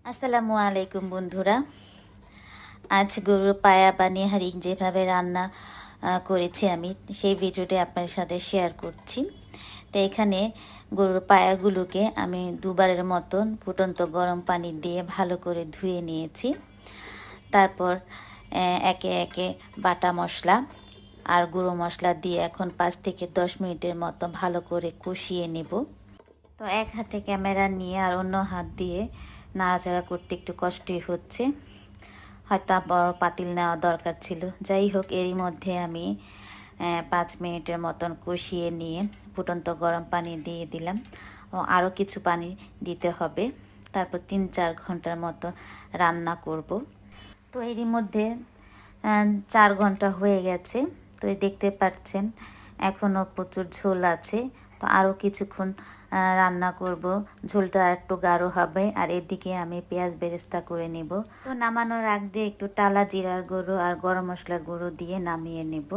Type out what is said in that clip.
আসসালামু আলাইকুম বন্ধুরা। আজ গরুর পায়া বা নেহারি যেভাবে রান্না করেছি আমি সেই ভিডিওটি আপনার সাথে শেয়ার করছি। তো এখানে গরুর পায়াগুলোকে আমি দুবারের মতন ফুটন্ত গরম পানি দিয়ে ভালো করে ধুয়ে নিয়েছি। তারপর একে একে বাটা মশলা আর গুঁড়ো মশলা দিয়ে এখন 5 থেকে 10 মিনিটের মতো ভালো করে কষিয়ে নেব। তো এক হাতে ক্যামেরা নিয়ে আর অন্য হাত দিয়ে নাড়াচাড়া করতে একটু কষ্টই হচ্ছে, হয়তো বড় পাতিল নেওয়া দরকার ছিল। যাই হোক, এরই মধ্যে আমি 5 মিনিটের মতন কষিয়ে নিয়ে ফুটন্ত গরম পানি দিয়ে দিলাম ও আরও কিছু পানি দিতে হবে। তারপর 3-4 ঘন্টার মতো রান্না করব। তো এরই মধ্যে 4 ঘন্টা হয়ে গেছে। তো দেখতে পাচ্ছেন এখনও প্রচুর ঝোল আছে। তো আরও কিছুক্ষণ রান্না করব, ঝোলটা একটু গাঢ় হবে। আর এদিকে আমি পেঁয়াজ বেরেস্তা করে নেব। তো নামানোর আগ দিয়ে একটু টালা জিরার গুঁড়ো আর গরম মশলার গুঁড়ো দিয়ে নামিয়ে নেব।